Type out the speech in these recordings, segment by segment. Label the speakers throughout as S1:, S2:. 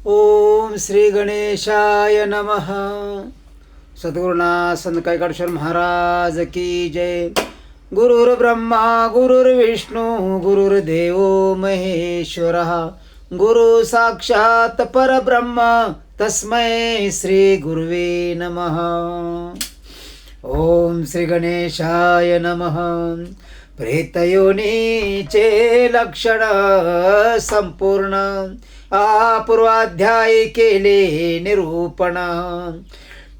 S1: ओम श्री गणेशाय नमः. सद्गुरुनाथ संत कैकाडेश्वर महाराज की जय. गुरुर्ब्रह्मा गुरुर्विष्णू गुरुर्देव महेश्वरः. गुरु साक्षात परब्रह्म तस्मै श्री गुरुवे नमः. ओम श्री गणेशाय नमः. प्रेतयोनीचे लक्षण संपूर्ण पूर्वाध्यायी केले निरूपण.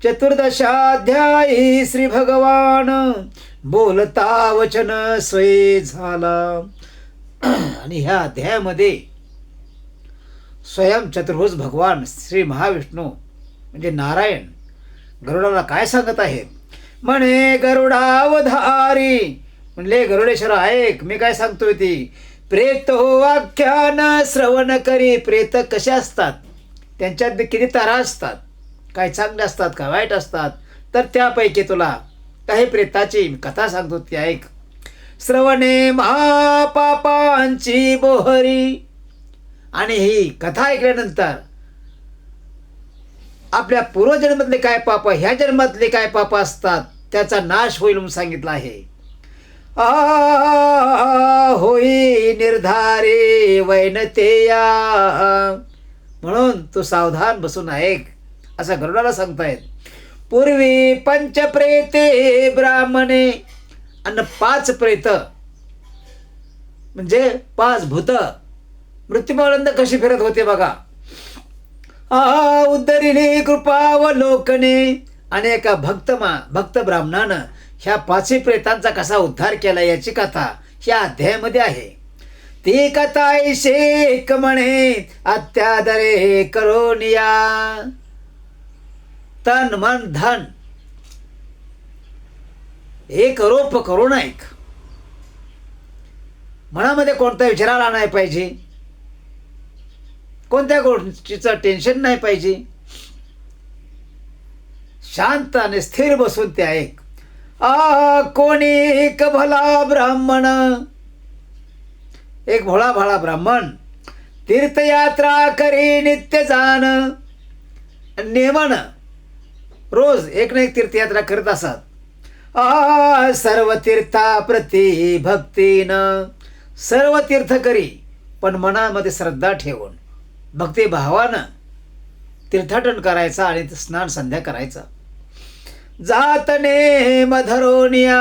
S1: चतुर्दशाध्यायी श्री भगवान बोलता वचन स्वय झाला. आणि ह्या अध्यायामध्ये स्वयं चतुर्भुज भगवान श्री महाविष्णू म्हणजे नारायण गरुडाला काय सांगत आहेत. म्हणे गरुडावधारी म्हणले गरुडेश्वर ऐक मी काय सांगतोय ती. प्रेतो आख्यान श्रवण करी. प्रेत कसे असतात, त्यांच्यात किती तारा असतात, काय चांगले असतात का वाईट असतात, तर त्यापैकी तुला काही प्रेताची कथा सांगतो ती ऐक. श्रवणे महापापांची बोहरी. आणि ही कथा ऐकल्यानंतर आपल्या पूर्वजन्मातले काय पाप ह्या जन्मातले काय पाप असतात त्याचा नाश होईल म्हणून सांगितलं आहे. होई निर्धारे वैनतेया. म्हणून तू सावधान बसून ऐक असं गरुडाला सांगतायत. पूर्वी पंचप्रेते ब्राह्मणे. आणि 5 प्रेत म्हणजे 5 भूत मृत्यूपर्यंत कशी फिरत होते बघा. उद्धरिणी कृपावलोकने. आणि एका भक्त ब्राह्मणानं ह्या 5 प्रेतांचा कसा उद्धार केला याची कथा ह्या अध्यायामध्ये आहे. ती कथा ऐशेक म्हणे अत्यादरे करोनिया. तन मन धन एक रोप करून ऐक. मनामध्ये कोणता विचाराला नाही पाहिजे, कोणत्या गोष्टीचं टेन्शन नाही पाहिजे. शांत आणि स्थिर बसून ते ऐक. कोणी एक भला ब्राह्मण. एक भोळा भाळा ब्राह्मण तीर्थयात्रा करी नित्य जाण. नेमन रोज एक ना एक तीर्थयात्रा करत असत. सर्व तीर्था प्रति भक्तीनं. सर्व तीर्थ करी पण मनामध्ये श्रद्धा ठेवून भक्तिभावानं तीर्थाटन करायचा आणि स्नान संध्या करायचा. जातने मधरोनिया.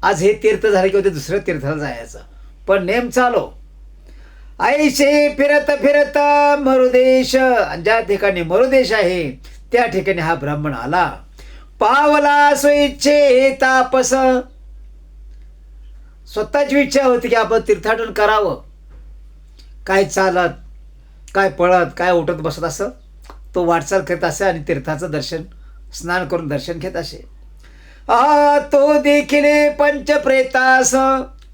S1: आज हे तीर्थ झाले किंवा ते दुसऱ्या तीर्थाला जायचं पण नेम चालो. ऐशे फिरत फिरत मरुदेश. ज्या ठिकाणी मरुदेश आहे त्या ठिकाणी हा ब्राह्मण आला. पावला स्वेच्छे तापस. स्वतःची इच्छा होती की आपण तीर्थाटन करावं. काय चालत काय पळत काय उठत बसत असं तो वाटचाल करत असे आणि तीर्थाचं दर्शन स्नान करून दर्शन घेत असे. तो देखील पंचप्रेतास.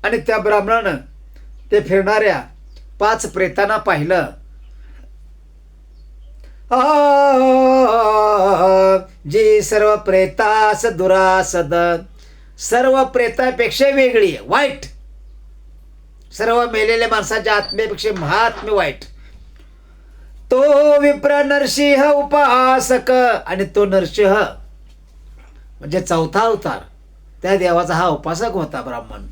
S1: आणि त्या ब्राह्मणानं ते फिरणाऱ्या 5 प्रेतांना पाहिलं. जी सर्व प्रेतास दुरासद. सर्व प्रेतापेक्षा वेगळी वाईट. सर्व मेलेल्या माणसाच्या आत्मेपेक्षा महात्म्य वाईट. तो विप्र नरसिंह उपासक. आणि तो नरसिंह म्हणजे 4था अवतार त्या देवाचा हा उपासक होता ब्राह्मण.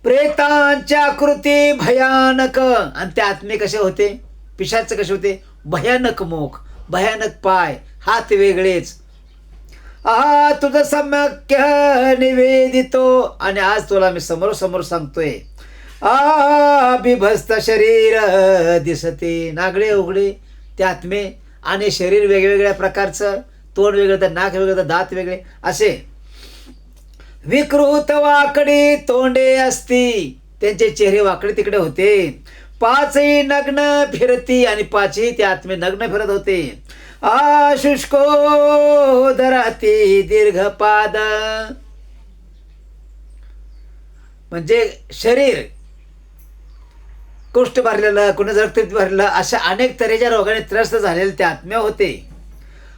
S1: प्रेतांच्या आकृती भयानक. आणि ते आत्मे कसे होते, पिशाच कसे होते, भयानक मुख भयानक पाय हात वेगळेच. तुझं सम्यक निवेदितो. आणि आज तुला मी समोर समोर सांगतोय. बिभस्त शरीर दिसते. नागडे उघडे ते आत्मे आणि शरीर वेगवेगळ्या प्रकारचं. तोंड वेगळं तर नाक वेगळं तर दात वेगळे असे. विकृत वाकडी तोंडे असती. त्यांचे चेहरे वाकडे तिकडे होते. 5ही नग्न फिरती. आणि 5ही ते आत्मे नग्न फिरत होते. शुष्को दराती दीर्घपाद. म्हणजे शरीर कुष्ठ भरलेलं कुणी रक्तपित्त भरलेलं अशा अनेक तऱ्हेच्या रोगाने त्रस्त झालेले ते आत्म्या होते.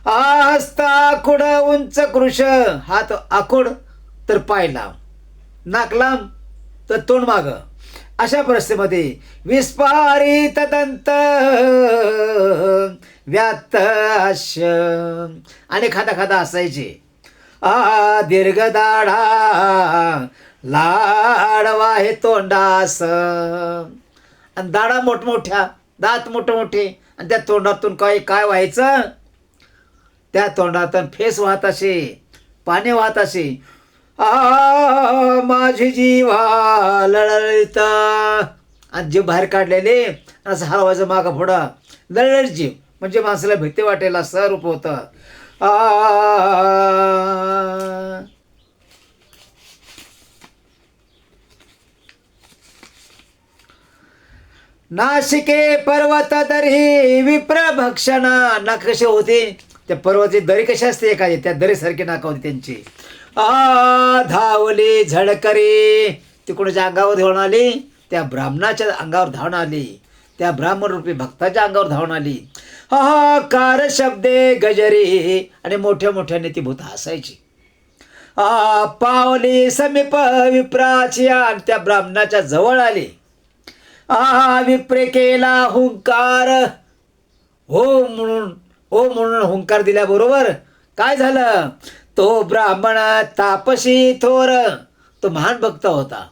S1: हस्ता आखुड उंच कृश. हात आखुड तर पाय लांब, नाक लांब तर तोंड माग. अशा परिस्थितीमध्ये विस्फारित दंत व्यात हास्य आणि खाता खाता असायचे. दीर्घ दाढा लाडवा हे तोंडास, आणि दाढा मोठमोठ्या, दात मोठमोठे, आणि त्या तोंडातून काय काय व्हायचं, त्या तोंडातून फेस वाहत असे, पाणी वाहत असे. माझी जीवा लळलित, आणि जीव बाहेर काढलेले असं हलवायचं मागं पुढं, लळलित जीव म्हणजे माणसाला भीती वाटेल असं रूप होतं. नाशिके पर्वत दरी विप्र भक्षण, नाक कसे होते त्या पर्वताची दरी कशी असते एखादी, त्या दरीसारखी नाक होती त्यांची. धावली झडकरी, ती कोणाच्या अंगावर धावून आली, त्या ब्राह्मणाच्या अंगावर धावून आली, त्या ब्राह्मण रूपी भक्ताच्या अंगावर धावून आली. कार शब्दे गजरी, आणि मोठ्या मोठ्याने ती भूत हसायची. पावली समीप विप्राची, आणि त्या ब्राह्मणाच्या जवळ आली. विप्रे केला हुंकार, हो म्हणून हुंकार दिल्याबरोबर काय झालं, तो ब्राह्मण तापसी थोर, तो महान भक्त होता.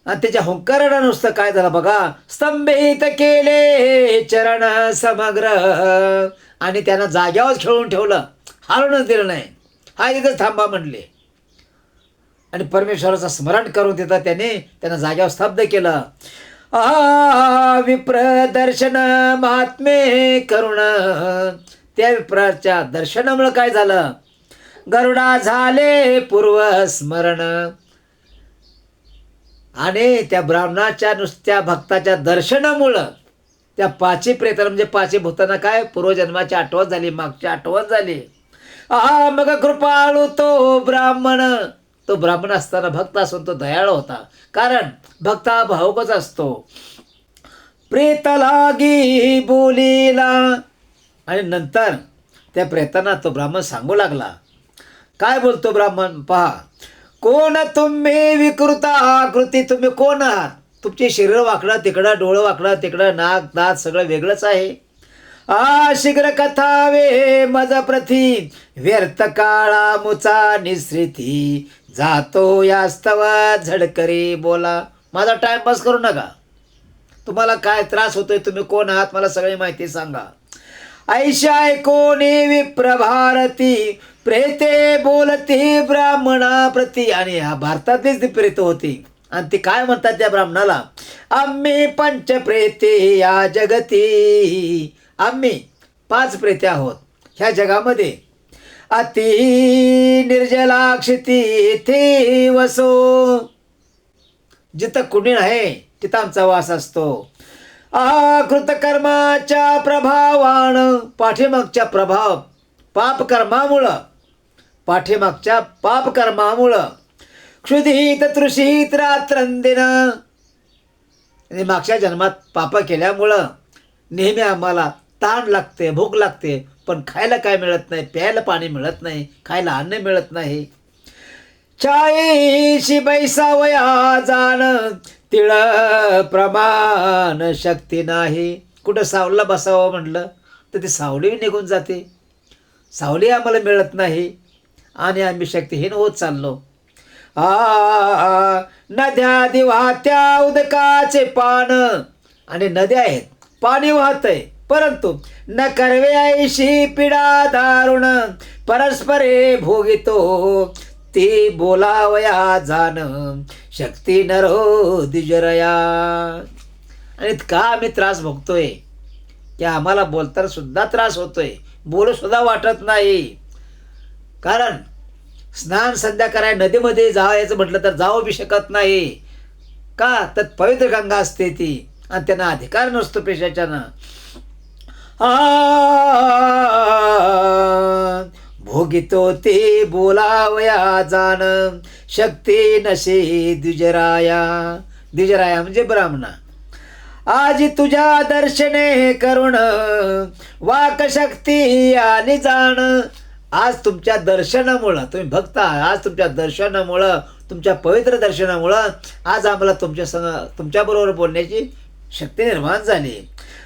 S1: आणि त्याच्या हुंकाराला नुसतं काय झालं बघा, स्तंभित केले चरण समग्र, आणि त्यानं जाग्यावर खेळून ठेवलं, हालूनच दिलं नाही. हा तिथंच थांबा म्हणले, आणि परमेश्वराचं स्मरण करून देतात त्यांना जाग्यावर स्तब्ध केलं. विप्र दर्शन महात्मे करुण, त्या विप्राच्या दर्शनामुळं काय झालं, गरुडा झाले पूर्व स्मरण, आणि त्या ब्राह्मणाच्या नुसत्या भक्ताच्या दर्शनामुळं त्या पाची प्रेताला म्हणजे पाची भूतांना काय पूर्वजन्माची आठवण झाली, मागची आठवण झाली. मग कृपाळू तो ब्राह्मण असताना भक्त असून तो दयाळू होता, कारण भक्त हा भावुकच असतो. प्रेत लागी बोलीला, आणि नंतर त्या प्रेतांना तो ब्राह्मण सांगू लागला. काय बोलतो ब्राह्मण पहा, कोण तुम्ही विकृता आकृती, तुम्ही कोण आहात, तुमचे शरीर वाकडं तिकडं, डोळं वाकडं तिकडं, नाक दात सगळं वेगळंच आहे. शीघ्र कथावे मज प्रथी, व्यर्थ काळा मुचा निसृती, जातो यास्तव झडकरी बोला. माझा टाइमपास करू नका, तुम्हाला काय त्रास होतोय, तुम्ही कोण आहात, मला सगळी माहिती सांगा. ऐशाय कोणी विप्र भारती, प्रेते बोलती ब्राह्मणा प्रती, आणि ह्या भारतातलीच ती प्रेत होती, आणि ती काय म्हणतात त्या ब्राह्मणाला, आम्ही पंचप्रेते या जगती, आम्ही 5 प्रेते आहोत ह्या जगामध्ये. अति निर्जलाक्षिती थे वसो, जिथं कुणी आहे तिथं आमचा वास असतो. कृतकर्माच्या प्रभावानं, पाठीमागच्या पाठीमागच्या पापकर्मामुळं, क्षुधित तृषित रात्रंदिन, आणि मागच्या जन्मात पाप केल्यामुळं नेहमी आम्हाला ताण लागते, भूक लागते, पण खायला काय मिळत नाही, प्यायला पाणी मिळत नाही, खायला अन्न मिळत नाही. 40 बैसावया जाण, तिळ प्रमाण शक्ती नाही. कुठं सावलीला बसावं म्हटलं तर ती सावली निघून जाते, सावली आम्हाला मिळत नाही, आणि आम्ही शक्तिहीन होत चाललो. नद्या दिवात्या उदकाचे पान, आणि नद्या आहेत, पाणी वाहतंय, परंतु न करवे ऐशी पीडा दारुण, परस्परे भोगितो ती बोलावया जाण, शक्ती नरो दिजरया. आणि का आम्ही त्रास भोगतोय की आम्हाला बोलताना सुद्धा त्रास होतोय, बोलू सुद्धा वाटत नाही. कारण स्नान संध्या कराय नदीमध्ये जायचं म्हटलं तर जाऊ बी शकत नाही, का तर पवित्र गंगा असते ती, आणि त्यांना अधिकार नसतो पेशाच्यानं. भोगितो ते बोलावया जाण, शक्ती नसे द्विजराया. द्विजराया म्हणजे ब्राह्मणा. आज तुझ्या दर्शने करुण, वाक शक्ती आली जाण. आज तुमच्या दर्शनामुळं, तुम्ही भक्त आहात, आज तुमच्या दर्शनामुळं तुमच्या पवित्र दर्शनामुळं आज आम्हाला तुमच्याबरोबर बोलण्याची शक्ती निर्माण झाली.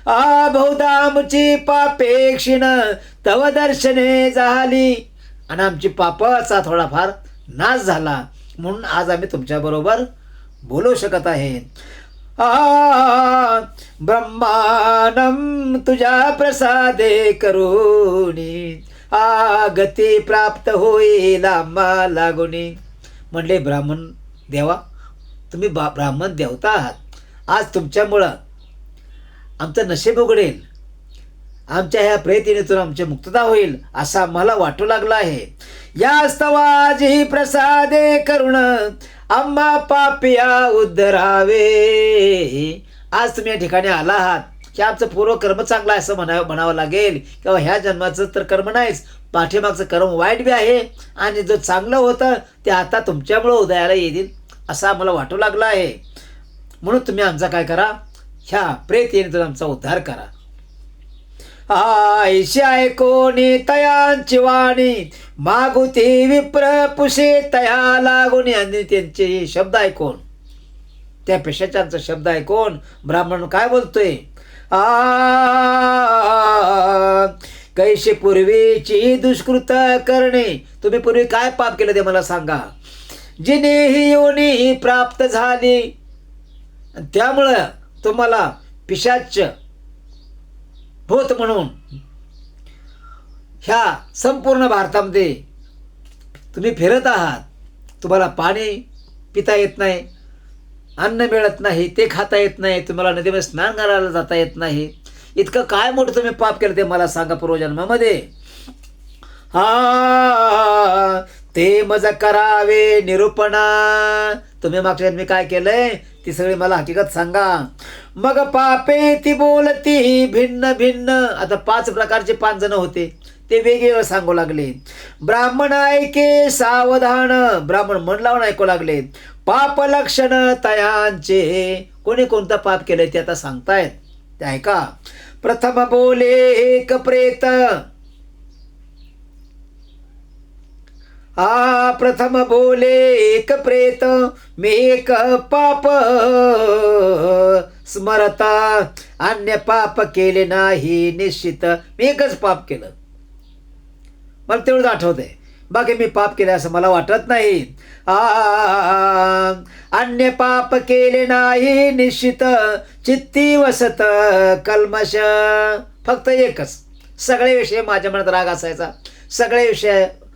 S1: बहुधा आमची पापे क्षीण तव दर्शने झाली. आणि आमची पापाचा थोडाफार नाश झाला म्हणून आज आम्ही तुमच्याबरोबर बोलू शकत आहे. ब्रह्मांडम तुझ्या प्रसादे करुणी गती प्राप्त होईल आम्हा लागुनी. म्हणले ब्राह्मण देवा, तुम्ही ब्राह्मण देवता आहात. आज तुमच्यामुळं आमचं नशीब उघडेल, आमच्या ह्या प्रयत्नीतून आमची मुक्तता होईल असं आम्हाला वाटू लागलं आहे. या स्तवाजी प्रसादे करुण आम्हा पापिया उद्धरावे. आज तुम्ही या ठिकाणी आला आहात की आमचं पूर्व कर्म चांगलं आहे असं म्हणावं लागेल, किंवा ह्या जन्माचं तर कर्म नाहीच, पाठीमागचं कर्म वाईट बी आहे आणि जो चांगलं होतं ते आता तुमच्यामुळं उदयाला येईल असं आम्हाला वाटू लागलं आहे. म्हणून तुम्ही आमचा काय करा, ह्या प्रेत आमचा उद्धार करा. ऐशी ऐकोनी तयांची वाणी मागुती विप्र पुसे तया लागुनी. आणि त्यांचे शब्द ऐकून, त्या पेशाच्यांचा शब्द ऐकून ब्राह्मण काय बोलतोय, कैसे पूर्वीची दुष्कृत करणे. तुम्ही पूर्वी काय पाप केलं ते मला सांगा. जिने ही योनी प्राप्त झाली, त्यामुळं तुम्हाला पिशाच भूत म्हणून ह्या संपूर्ण भारतामध्ये तुम्ही फिरत आहात. तुम्हाला पाणी पिता येत नाही, अन्न मिळत नाही, ते खाता येत नाही, तुम्हाला नदीमध्ये स्नान करायला जाता येत नाही. इतकं काय मोठं तुम्ही पाप केलं ते मला सांगा पूर्वजन्मामध्ये. ते मज करावे निरूपणा. तुम्ही मागच्या जन्मी काय केलंय ती सगळी मला हकीकत सांगा. मग पापे ती बोलती भिन्न भिन्न. आता 5 प्रकारचे 5 जण होते, ते वेगवेगळे सांगू लागले. ब्राह्मण ऐके सावधान. ब्राह्मण मन लावून ऐकू लागले. पाप लक्षण तयांचे. कोणी कोणतं पाप केलंय ते आता सांगतायत, ते ऐका. प्रथम बोले एक प्रेत. प्रथम बोले एक प्रेत मी एक पाप स्मरता. अन्य पाप केले नाही निश्चित. मी एकच पाप केलं, मला तेवढंच आठवतंय, बाकी मी पाप केले असं मला वाटत नाही. अन्य पाप केले नाही निश्चित चित्ती वसत कल्मश. फक्त एकच, सगळे विषय माझ्या मनात राग असायचा,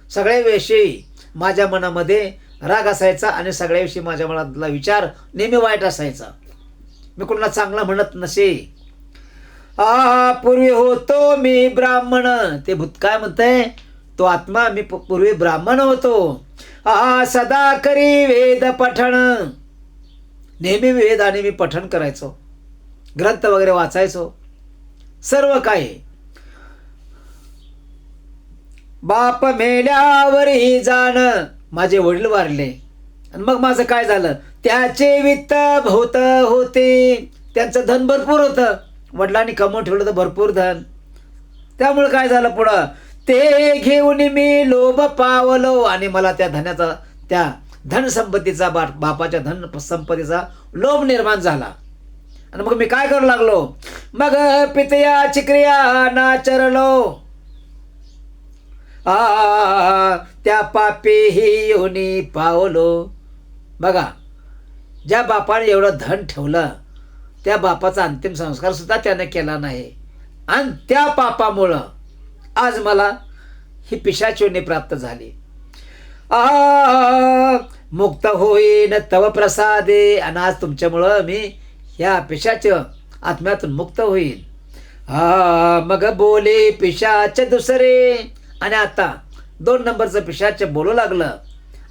S1: सगळ्याविषयी माझ्या मनामध्ये राग असायचा आणि सगळ्याविषयी माझ्या मनातला विचार नेहमी वाईट असायचा. मी कोणाला चांगला म्हणत नसे. पूर्वी होतो मी ब्राह्मण. ते भूत काय म्हणतंय, तो आत्मा मी पूर्वी ब्राह्मण होतो. सदा करी वेद पठण. नेहमी वेद आणि मी पठण करायचो, ग्रंथ वगैरे वाचायचो, सर्व काही. बाप मेल्यावरही जाण. माझे वडील वारले आणि मग माझं काय झालं, त्याचे वित्त भोवत होते. त्यांचं धन भरपूर होतं, वडिलांनी कमवून ठेवलं होतं भरपूर धन. त्यामुळे काय झालं पुढं, ते घेऊन मी लोभ पावलो. आणि मला त्या धनाचा, त्या धनसंपत्तीचा, बापाच्या धन संपत्तीचा लोभ निर्माण झाला. आणि मग मी काय करू लागलो, मग पितया चिक्रिया नाचरलो. त्या पापेही योनी पावलो. बघा, ज्या बापाने एवढं धन ठेवलं त्या बापाचा अंतिम संस्कार सुद्धा त्याने केला नाही, आणि त्या पापामुळं आज मला ही पिशाच योनी प्राप्त झाली. मुक्त होईन तव प्रसादे. आणि आज तुमच्यामुळं मी ह्या पिशाच आत्म्यातून मुक्त होईल. मग बोले पिशाच दुसरे. आणि आता 2 नंबरचं पिशाच बोलू लागलं.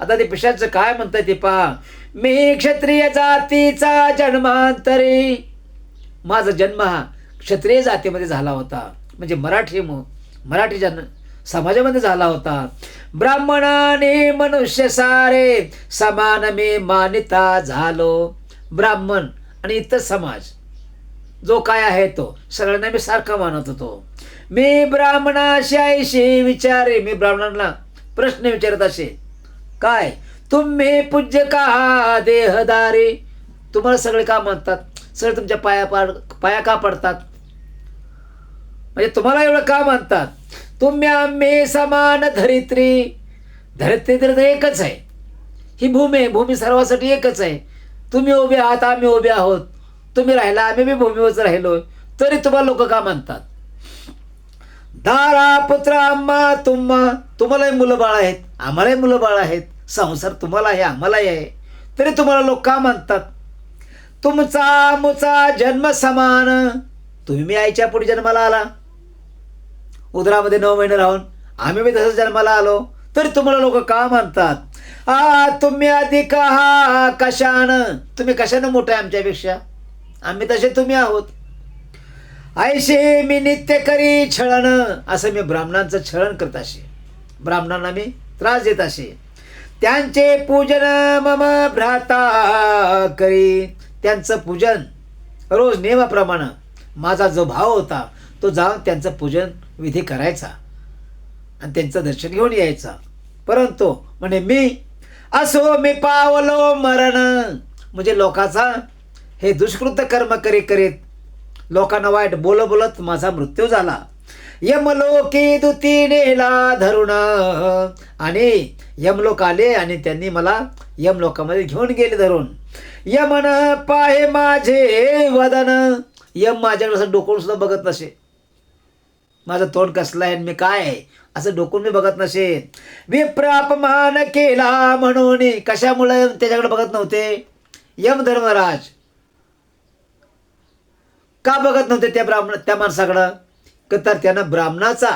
S1: आता ते पिशाच काय म्हणतंय ते पहा. मी क्षत्रिय जातीचा जन्मांतरी. माझा जन्म हा क्षत्रिय जातीमध्ये झाला होता, म्हणजे मराठी समाजामध्ये झाला होता. ब्राह्मणाने मनुष्य सारे समान मी मानिता झालो. ब्राह्मण आणि इतर समाज जो काय आहे तो सगळ्यांना मी सारखा मानत होतो. मी ब्राह्मणाशी विचारे. मी ब्राह्मणांना प्रश्न विचारत असे, काय तुम्ही पूज्य का देहदारी, तुम्हाला सगळे का म्हणतात, सगळे तुमच्या पाया का पडतात, म्हणजे तुम्हाला एवढं का म्हणतात. तुम्ही आम्ही समान धरित्री, धरित्री तर एकच आहे, ही भूमी आहे, भूमी सर्वासाठी एकच आहे. तुम्ही उभे आहात, आम्ही उभे आहोत, तुम्ही राहिला, आम्ही बी भूमीवरच राहिलो, तरी तुम्हाला लोक का म्हणतात. दारा पुत्र आम्हा तुम्हालाही मुलं बाळ आहेत, आम्हालाही मुलं बाळ आहेत, संसार तुम्हाला आहे, आम्हालाही आहे, तरी तुम्हाला लोक का म्हणतात. तुमचा मुचा जन्म समान, तुम्ही मी आईच्या पुढे जन्माला आला, उदरामध्ये 9 महिने राहून आम्ही बी तसंच जन्माला आलो, तरी तुम्हाला लोक का म्हणतात. तुम्ही अधिक हा कशानं, तुम्ही कशानं मोठं आहे आमच्यापेक्षा, आम्ही तसे तुम्ही आहोत. ऐशे मी नित्य करी छळण, असं मी ब्राह्मणांचं छळण करत असे, ब्राह्मणांना मी त्रास देत असे. त्यांचे पूजन मम भ्राता करी, त्यांचं पूजन रोज नियमाप्रमाणे माझा जो भाव होता तो जाऊन त्यांचं पूजन विधी करायचा आणि त्यांचं दर्शन घेऊन यायचा. परंतु म्हणे मी असो मी पावलो मरण, म्हणजे लोकाचा हे दुष्कृत कर्म करीत लोकांना वाईट बोलत माझा मृत्यू झाला. यमलोकी दुती नेला धरुण, आणि यमलोक आले आणि त्यांनी मला यमलोकामध्ये घेऊन गेले धरून. यमन पाहे माझे वदन, यम माझ्याकडे असं डोकून सुद्धा बघत नसे, माझं तोंड कसलं आहे मी काय आहे असं डोकून मी बघत नसे. विप्र अपमान केला म्हणून, कशामुळे त्याच्याकडे बघत नव्हते, यम धर्मराज का बघत नव्हते त्या माणसाकडं, तर त्यानं ब्राह्मणाचा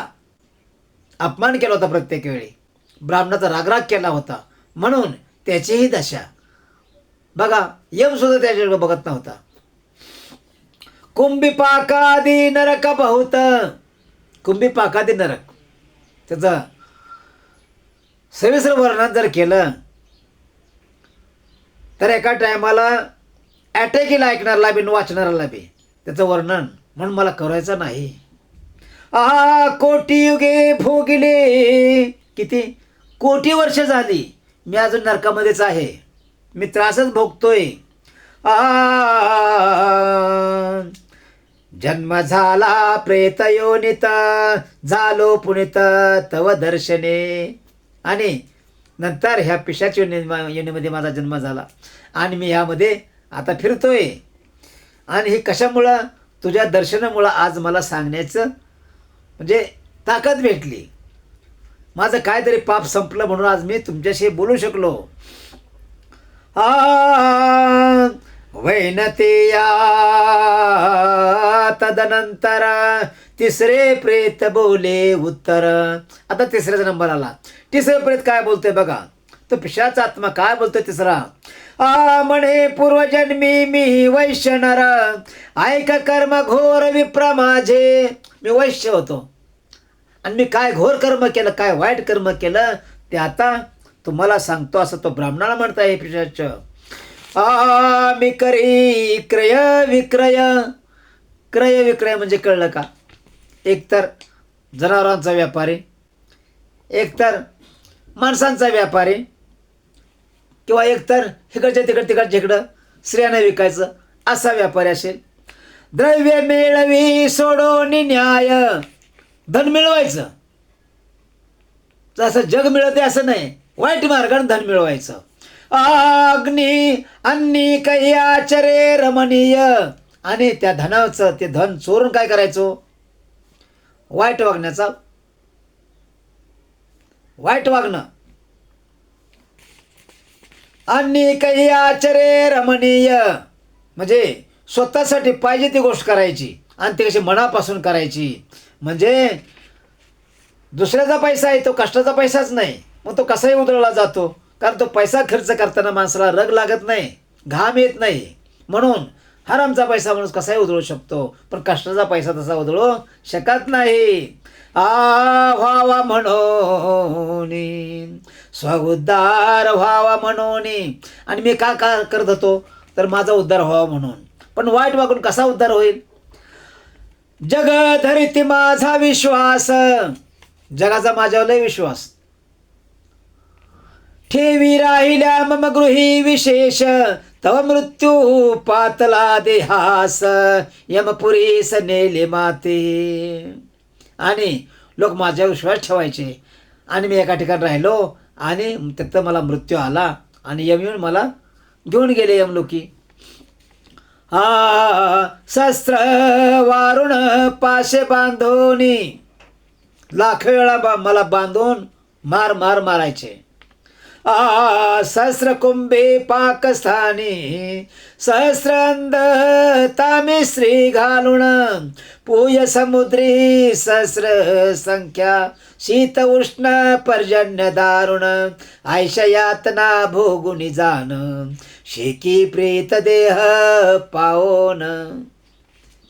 S1: अपमान केला होता, प्रत्येक वेळी ब्राह्मणाचा रागराग केला होता, म्हणून त्याचीही दशा बघा, यम सुद्धा त्याच्याकडे बघत नव्हता. कुंभिपाकादी नरक बहुत, कुंभिपाकादी नरक त्याचं सविस्तर वर्णन जर केलं तर एका टायमाला अटॅक येईल ऐकणाऱ्याला बी वाचणाऱ्याला बी, त्याचं वर्णन म्हणून मला करायचं नाही. कोटी युगे भोगले, किती कोटी वर्ष झाली मी अजून नरकामध्येच आहे, मी त्रासच भोगतोय. जन्म झाला प्रेत योनित, झालो पुनित तव दर्शने, आणि नंतर ह्या पिशाच योनीमध्ये माझा जन्म झाला आणि मी ह्यामध्ये आता फिरतोय. आणि हे कशामुळं, तुझ्या दर्शनामुळं आज मला सांगण्याचं म्हणजे ताकद भेटली, माझं काहीतरी पाप संपलं म्हणून आज मी तुमच्याशी बोलू शकलो. वैनतेया तदनंतर तिसरे प्रेत बोले उत्तर. आता तिसऱ्याचा नंबर आला. तिसरे प्रेत काय बोलतोय बघा, तो पिशाचा आत्मा काय बोलतोय तिसरा. म्हणे पूर्वजन्मी मी वैश्य नर, ऐक कर्म घोर विप्र माझे. मी वैश्य होतो आणि मी काय घोर कर्म केलं, काय वाईट कर्म केलं ते आता तुम्हाला सांगतो, असं तो ब्राह्मणाला म्हणता आहे पिशाच. मी करी क्रय विक्रय, क्रय विक्रय म्हणजे कळलं का, एकतर जनावरांचा व्यापारी, एकतर माणसांचा व्यापारी, किंवा एकतर इकडच्या तिकडं स्त्रियांना विकायचं असा व्यापारी असेल. द्रव्य मिळवी सोडून न्याय, धन मिळवायचं, जसं जग मिळते असं नाही, वाईट मार्गाने धन मिळवायचं. अग्नी अन्नी काही आचरे रमणीय, आणि त्या धनाचं ते धन चोरून काय करायचो, वाईट वागणं. अन्नी काही आचरे रमणीय म्हणजे स्वतःसाठी पाहिजे ती गोष्ट करायची आणि ती कशी मनापासून करायची. म्हणजे दुसऱ्याचा पैसा आहे तो कष्टाचा पैसाच नाही, मग तो कसाही उधळला जातो, कारण तो पैसा खर्च करताना माणसाला रग लागत नाही, घाम येत नाही, म्हणून हरामचा पैसा माणूस कसाही उधळू शकतो, पण कष्टाचा पैसा तसा उधळू शकत नाही. व्हावा म्हणून स्वउद्धार व्हावा म्हणून, आणि मी का करत होतो तर माझा उद्धार व्हावा म्हणून, पण वाईट वागून कसा उद्धार होईल. जग धरिती माझा विश्वास, जगाचा माझ्यावर लय विश्वास. ठेवी राहिल्या मम गृही विशेष, तव मृत्यू पातला देहास, यमपुरीस नेले माते. आणि लोक माझ्यावर विश्वास ठेवायचे आणि मी एका ठिकाणी राहिलो आणि तिथं मला मृत्यू आला आणि यम येऊन मला घेऊन गेले यमलोकी. शस्त्र वारुण पाशे बांधोनी, लाख वेळा मला बांधून मारायचे. सहस्र कुंभे पाकस्थानी, सहस्रंद तामे श्री घालून, पूय समुद्री सहस्र संख्या, शीत उष्ण पर्जन्य दारुण, आयश यातना भोगुनी जाण, शेकी प्रेत देह पावोन.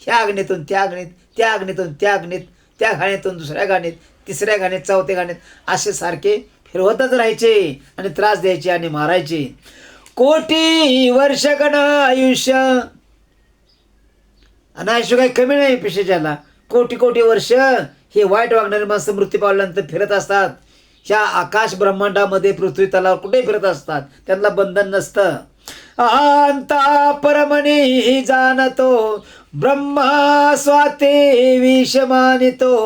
S1: ह्या अग्नीतून त्या अग्नीत, त्या अग्नीतून त्या अग्नीत, त्या घाणीतून दुसऱ्या घाणीत, तिसऱ्या घाणीत, चौथ्या घाणीत, असे सारखे फिरवतच राहायचे आणि त्रास द्यायचे आणि मारायचे. कोटी वर्ष गण आयुष्य, आणि आयुष्य काही कमी नाही पिशाच्याला. कोटी कोटी वर्ष हे वाईट वागणारे माणसं मृत्यू पावल्यानंतर फिरत असतात. ह्या आकाश ब्रह्मांडामध्ये पृथ्वी तलावर कुठे फिरत असतात, त्यांना बंधन नसतं. अंता परमणी जाणतो, ब्रह्मा स्वाते विष मानितो,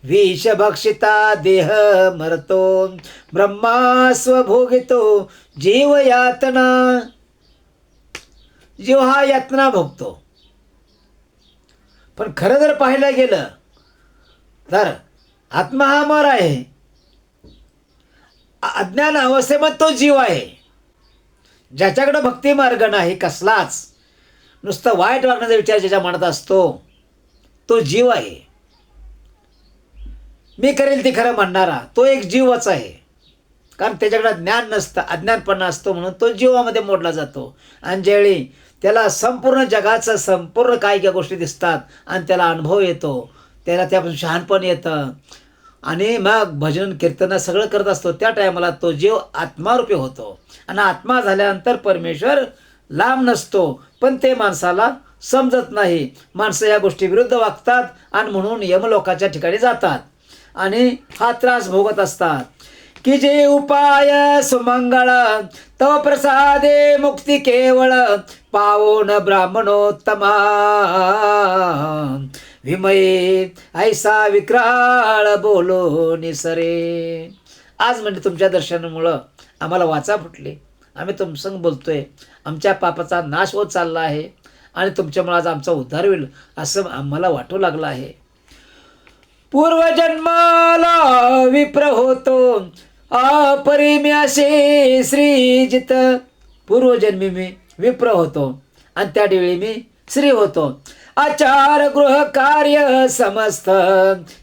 S1: विष भक्षिता देह मरतो, ब्रह्मा स्वभोगितो जीव यातना. जीव हा यातना भोगतो. पण खरं जर पाहायला गेलं तर आत्मा हा अमर आहे. अज्ञान अवस्थेमध्ये तो जीव आहे. ज्याच्याकडे भक्ती मार्ग नाही कसलाच, नुसतं वाईट वागण्याचा विचार ज्याच्या मनात असतो तो जीव आहे. मी करेल ते खरं म्हणणारा तो एक जीवच आहे. कारण त्याच्याकडे ज्ञान नसतं, अज्ञानपणा असतो म्हणून तो जीवामध्ये मोडला जातो. आणि ज्यावेळी त्याला संपूर्ण जगाचं संपूर्ण काही काही गोष्टी दिसतात आणि त्याला अनुभव येतो, त्याला त्यापासून शहाणपण येतं आणि मग भजन कीर्तन सगळं करत असतो, त्या टायमाला तो जीव आत्मारूपी होतो. आणि आत्मा झाल्यानंतर परमेश्वर लांब नसतो, पण ते माणसाला समजत नाही. माणसं या गोष्टी विरुद्ध वागतात आणि म्हणून यमलोकाच्या ठिकाणी जातात आणि हा त्रास भोगत असतात. की जे उपाय सुमंगळ, तव प्रसादे मुक्ती केवळ, पावोन ब्राह्मणोत्तमा, विमये ऐसा विक्राळ बोलो निसरे. आज म्हणजे तुमच्या दर्शनामुळं आम्हाला वाचा फुटली. आम्ही तुमसंग बोलतोय. आमच्या पापाचा नाश होत चालला आहे आणि तुमच्यामुळे आज आमचा उद्धार होईल असं आम्हाला वाटू लागलं आहे. पूर्वजन्माला विप्र होतो, अपरिम्यासे श्रीजित. पूर्वजन्मी मी विप्र होतो आणि त्या वेळी मी श्री होतो. आचार गृह कार्य समस्त,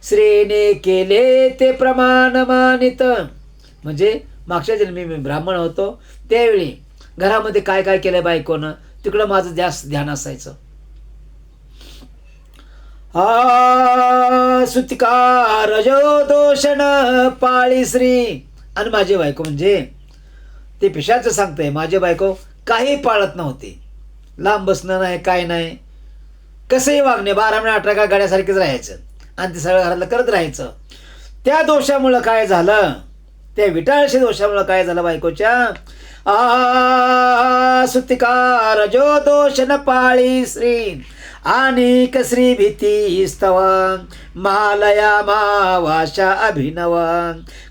S1: श्रीने केले ते प्रमाण मानित. म्हणजे मागच्या जन्मी मी ब्राह्मण होतो, त्यावेळी घरामध्ये काय काय केलं बायकोनं तिकडं माझं जास्त ध्यान असायचं. सुतिका रजो दोषण पाळी श्री. आणि माझी बायको म्हणजे ते पिशाचं सांगतंय, माझी बायको काही पाळत नव्हती. लांब बसणं नाही, काय नाही, कसंही वागणे, 12 महिने 18 गाड्यासारखीच राहायचं आणि ते सगळं घरातलं करत राहायचं. त्या दोषामुळं काय झालं, त्या विटाळशी दोषामुळं काय झालं बायकोच्या, सुतिका रजो दोषण पाळी श्री, आणि कसरी भीती स्तव, मालया मावाशा अभिनव,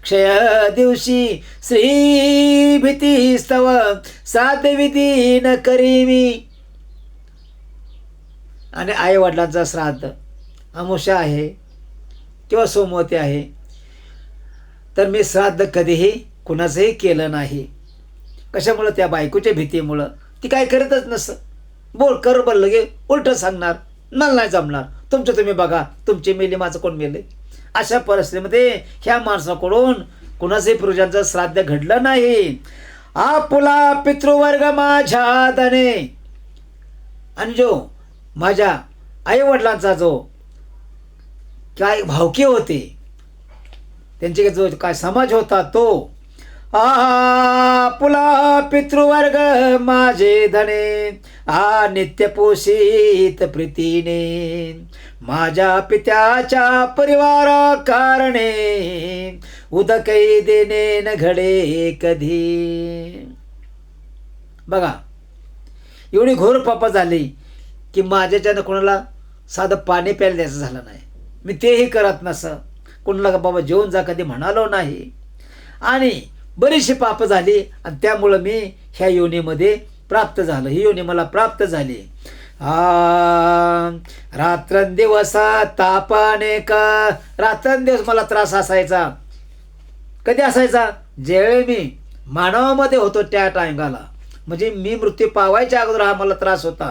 S1: क्षय दिवशी श्री भीती स्तव, साध्य विधी न करी मी. आणि आई वडिलांचा श्राद्ध अमावस्या आहे किंवा सोमवती आहे, तर मी श्राद्ध कधीही कुणाचंही केलं नाही. कशामुळं, त्या बायकोच्या भीतीमुळं. ती काय करतच नसं, बोल कर बोल लगे उलटं सांगणार, मला नाही जमणार, तुमचं तुम्ही बघा, तुमचे मेले माझं कोण मेले. अशा परिस्थितीमध्ये ह्या माणसाकडून कुणाचंही पूर्वजांचं श्राद्ध घडलं नाही. आपुला पितृवर्ग माझ्या धने. आणि जो माझ्या आईवडिलांचा जो काय भावकी होते, त्यांचे जो काय समाज होता तो, आपुला पितृवर्ग माझे धने, नित्य पोषित प्रीतीने, माझ्या पित्याच्या परिवारा कारणे, उदकही देणे न घडे कधी. बघा, एवढी घोर पाप झाली की माझ्याच्यानं कोणाला साधं पाणी प्यायला द्यायचं झालं नाही. मी तेही करत नसं, कोणाला बाबा जेवून जा कधी म्हणालो नाही. आणि बरीचशी पाप झाली आणि त्यामुळं मी ह्या योनीमध्ये प्राप्त झालं, ही योनी मला प्राप्त झाली. रात्रंदिवसा तापाने का, रात्रंदिवस मला त्रास असायचा. कधी असायचा? ज्यावेळी मी मानवामध्ये होतो त्या टायमाला, म्हणजे मी मृत्यू पावायच्या अगोदर हा मला त्रास होता.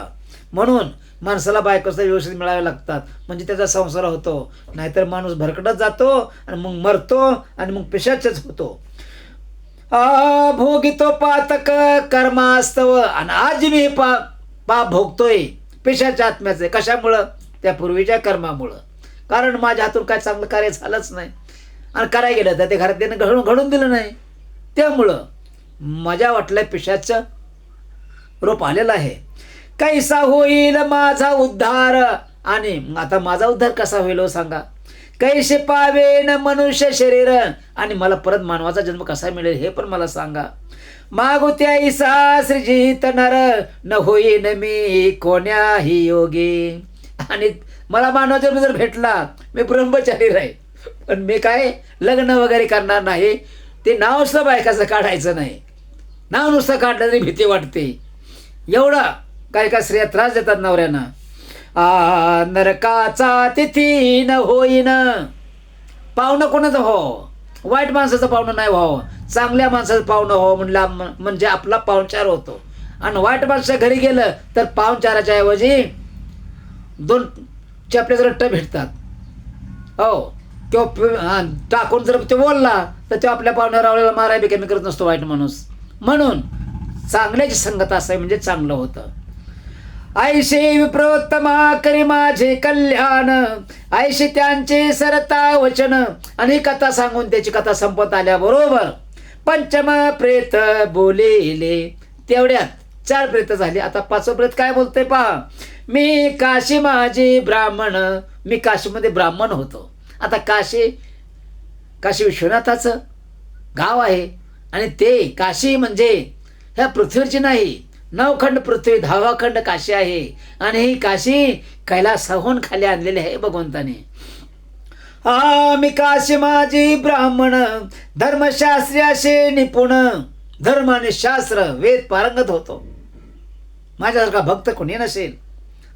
S1: म्हणून माणसाला बायकोचा व्यवस्थित मिळावे लागतात, म्हणजे त्याचा संसार होतो. नाहीतर माणूस भरकटत जातो आणि मग मरतो आणि मग पिशाचच होतो. भोगितो पातक कर्मास्तव, आणि आज मी हे पाप भोगतोय पिशाच्या आत्म्याचे. कशामुळं? त्या पूर्वीच्या कर्मामुळं. कारण माझ्या हातून काय चांगलं कार्य झालंच नाही, आणि करायला गेलं तर ते घरात त्यानं घडून दिलं नाही. त्यामुळं माझ्या वाटलं पिशाचं रूप आलेलं आहे. कैसा होईल माझा उद्धार, आणि आता माझा उद्धार कसा होईल सांगा. कैसे पावेन मनुष्य शरीर, आणि मला परत मानवाचा जन्म कसा मिळेल हे पण मला सांगा. मागुत्या ईसा सृजित नर, न होईन मी कोण्याही योगी. आणि मला मानव जन्म जर भेटला, मी ब्रह्मचारी राहील, पण मी काय लग्न वगैरे करणार नाही. ते नाव सुद्धा बायकाचं काढायचं नाही. नाव नुसतं काढलं तरी भीती वाटते. एवढा काय काय स्त्रिया त्रास देतात नवऱ्यांना. नरकाचा तिथी न होईन. पाहुणं कोणाचं हो? वाईट माणसाचं पाहुणं नाही व्हावं, चांगल्या माणसाचं पाहुणं हो म्हणजे आपला पाहुणचार होतो. आणि वाईट माणसाच्या घरी गेलं तर पाहुणचाराच्या ऐवजी 2 चपल्याचं रट्ट भेटतात. हो, किंवा टाकून जर ते बोलला तर तो आपल्या पाहुण्या रावळ्याला माराय बी कमी करत नसतो वाईट माणूस. म्हणून चांगल्याची संगत असावी म्हणजे चांगलं होतं. ऐशे विप्रोत्तमा करी माझे कल्याण, ऐशे त्यांचे सरता वचन. आणि ही कथा सांगून त्याची कथा संपत आल्याबरोबर पंचम प्रेत बोलेले. तेवढ्यात 4 प्रेत झाली. आता 5वं प्रेत काय बोलते पहा. मी काशी माझी ब्राह्मण, मी काशीमध्ये ब्राह्मण होतो. आता काशी विश्वनाथाचं गाव आहे, आणि ते काशी म्हणजे ह्या पृथ्वीवरची नाही, 9 खंड पृथ्वी, 10वा खंड काशी आहे. आणि ही काशी कैलासाहून खाली आणलेली आहे भगवंताने. मी काशी माझी ब्राह्मण, धर्मशास्त्री असे निपुण. धर्म आणि शास्त्र वेद पारंगत होतो. माझ्यासारखा भक्त कोणी नसेल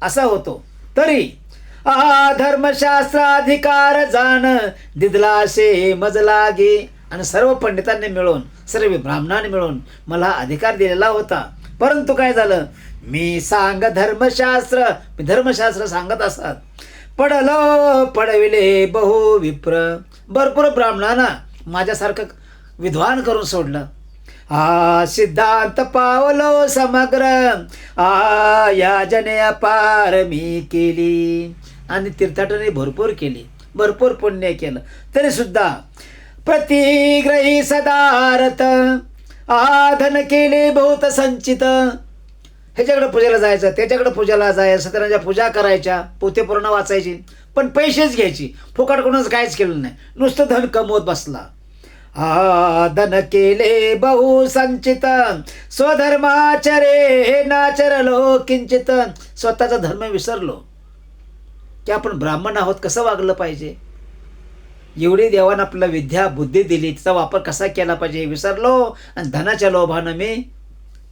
S1: असा होतो. तरी धर्मशास्त्र अधिकार जाण, दिदलाशे मज लागे. आणि सर्व पंडितांनी मिळून, सर्व ब्राह्मणांनी मिळून मला अधिकार दिलेला होता. परंतु काय झालं? मी सांग धर्मशास्त्र, मी धर्मशास्त्र सांगत असत. पडविले बहु विप्र, भरपूर ब्राह्मणांना माझ्यासारखं विद्वान करून सोडलं. सिद्धांत पावलो समग्र, या जने अपार मी केली. आणि तीर्थाटने भरपूर केली, भरपूर पुण्य केलं. तरी सुद्धा प्रतिग्रही सदारथ, धन केले बहुत संचित. ह्याच्याकडे पूजेला जायचं, त्याच्याकडे पूजेला जायचं, सत्यनारायणच्या पूजा करायच्या, पोते पूर्ण वाचायची, पण पैसेच घ्यायची. फुकट कोणाच काहीच केलं नाही, नुसतं धन कमवत बसला. धन केले बहु संचित, स्वधर्माचरे नाचरलो किंचित. स्वतःचा धर्म विसरलो की आपण ब्राह्मण आहोत, कसं वागलं पाहिजे. एवढी देवानं आपल्याला विद्या बुद्धी दिली, तिचा वापर कसा केला पाहिजे हे विसरलो. आणि धनाच्या लोभानं मी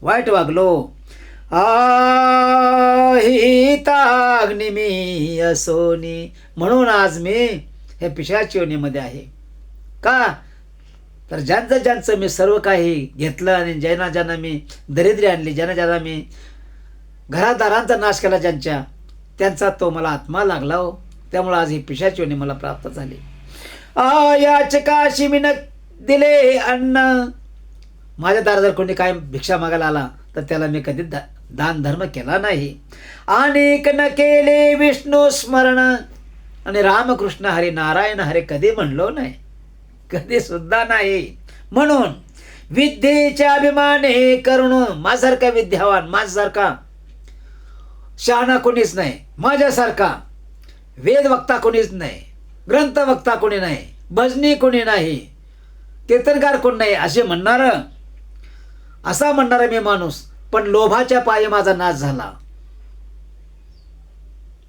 S1: वाईट वागलो. हिताग्नी मी असोनी, म्हणून आज मी हे पिशाच योनीमध्ये आहे. का तर ज्यांचं मी सर्व काही घेतलं, आणि ज्यांना मी दरिद्री आणली, ज्यांना मी घरादारांचा नाश केला, त्यांचा तो मला आत्मा लागला हो. त्यामुळं आज ही पिशाच योनी मला प्राप्त झाली. याचकाशी मी न दिले अन्न. माझ्या दारा जर कोणी काय भिक्षा मागायला आला तर त्याला मी कधी दान धर्म केला नाही. अनेक न केले विष्णू स्मरण, आणि रामकृष्ण हरी नारायण हरे कधी म्हणलो नाही, कधी सुद्धा नाही. म्हणून विद्येच्या अभिमाने करून माझ्यासारखा विद्यावान, माझ्यासारखा शहाणा कोणीच नाही, माझ्यासारखा वेद वक्ता कोणीच नाही, ग्रंथ वक्ता कोणी नाही, भजनी कोणी नाही. कीर्तनकार कोण नाही असे म्हणणारं, असा म्हणणारा मी माणूस, पण लोभाच्या पायी माझा नाश झाला.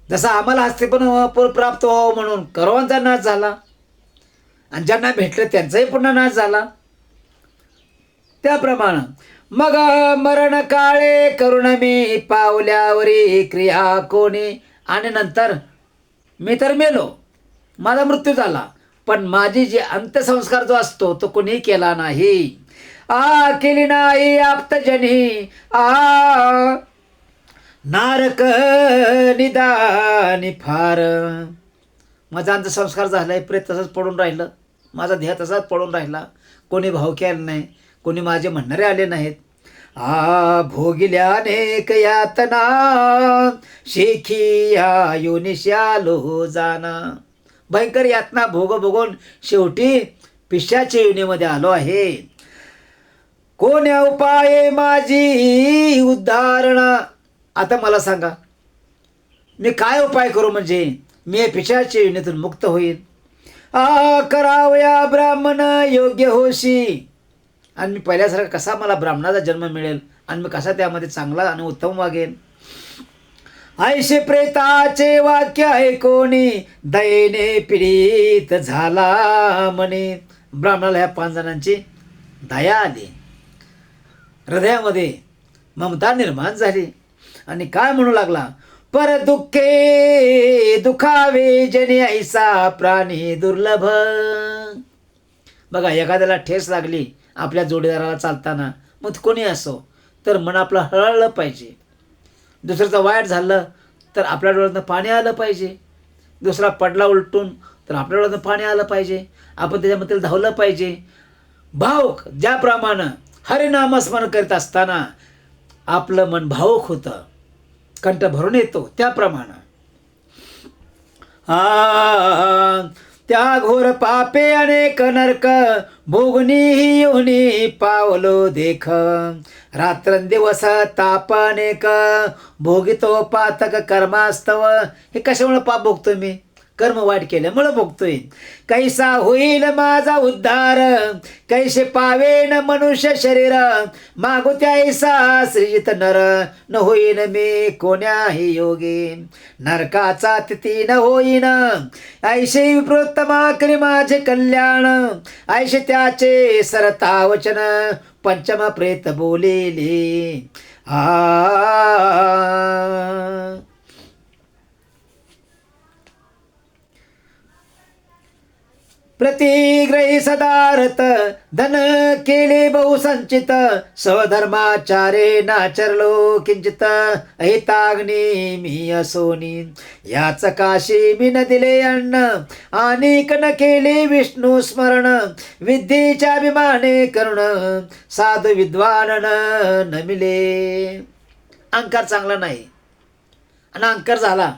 S1: जसा आम्हाला हस्तिपण प्राप्त व्हावं म्हणून कौरवांचा नाश झाला आणि ज्यांना भेटलं त्यांचाही पुन्हा नाश झाला, त्याप्रमाणे मग मरण काळे करुण मी पावल्यावरी क्रिया कोणी. आणि नंतर मी तर मेलो, माझा मृत्यू झाला, पण माझी जी अंत्यसंस्कार जो असतो तो कोणी केला नाही. केली नाही आप्तजनी नारक निदानी फार. माझा अंत्यसंस्कार झालाय, प्रेत तसंच पडून राहिलं, माझा देह तसाच पडून राहिला, कोणी भाव केला नाही, कोणी माझे म्हणणारे आले नाहीत. भोगिल्या अनेक यातना शेखिया योनिशालो जाना. भयंकर यातना भोग भोगून शेवटी पिशाच्या योनीमध्ये आलो आहे. कोण्या उपाये माझी उद्धारणा. आता मला सांगा, मी काय उपाय करू म्हणजे मी पिशाच्या योनीतून मुक्त होईल. करावया ब्राह्मण योग्य होशी. आणि मी पहिल्यासारखा कसा मला ब्राह्मणाचा जन्म मिळेल आणि मी कसा त्यामध्ये चांगला आणि उत्तम वागेन. ऐशे प्रेताचे वाक्य ऐकोनी दयेने पीडित झाला म्हणे. ब्राह्मणाला ह्या 5 जणांची दया आली, हृदयामध्ये ममता निर्माण झाली आणि काय म्हणू लागला, पर दुःखे दुखावे जने ऐसा प्राणी दुर्लभ. बघा, एखाद्याला ठेस लागली आपल्या जोडीदाराला चालताना, मग कोणी असो, तर मन आपलं हळहळलं पाहिजे. दुसऱ्याचं वाईट झालं तर आपल्या डोळ्यातनं पाणी आलं पाहिजे. दुसरा पडला उलटून तर आपल्या डोळ्यातनं पाणी आलं पाहिजे. आपण त्याच्यामध्ये धावलं पाहिजे. भावुक ज्याप्रमाणे हरिनामस्मरण करीत असताना आपलं मन भावुक होतं, कंठ भरून येतो, त्याप्रमाणे त्या घोर पापे अनेक नरक भोगनी योनी पावलो देख. रात्रंदिवस ताप अनेक भोगितो पातक कर्मास्तव. हे कशामुळे पाप भोगतोय मी? कर्म वाईट केल्यामुळे भोगतोय. कैसा होईल माझा उद्धार, कैसे पावेन मनुष्य शरीर. मागो त्याईसा सृजित नर, न होईन मी कोण्याही योगी. नरकाचा तिथी न होईन, ऐशे विप्रोत्तमा करी माझे कल्याण. ऐशे त्याचे सरता वचन, पंचम प्रेत बोलेले. प्रतिग्रही सदारत धन केले बहुसंचित. स्वधर्माचारे नाचरलो किंचित, अहिताग्नी मी असोनी. याच काशी मी न दिले अन्न, अनेक न केले विष्णू स्मरण. विद्येच्या अभिमाने करुण, साधू विद्वान न मिले. अहंकार चांगला नाही, आणि अहंकार झाला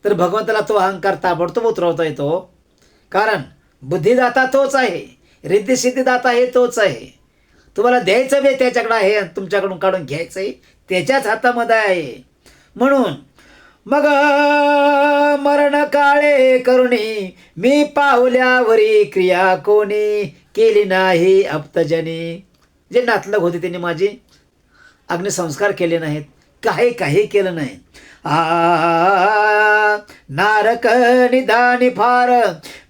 S1: तर भगवंताला तो अहंकार ताबडतोब उतरवता येतो. कारण बुद्धिदाता तोच आहे, रिद्धिसिद्धिदाता हे तोच आहे. तुम्हाला द्यायचं बे त्याच्याकडं आहे, तुमच्याकडून काढून घ्यायचं आहे त्याच्याच हातामध्ये आहे. म्हणून मग मरण काळे करुणी मी पावल्यावरी क्रिया कोणी केली नाही अप्तजनी. जे नातलग होते त्यांनी माझे अग्निसंस्कार केले नाहीत, काही केलं नाही. नारक निदानी फार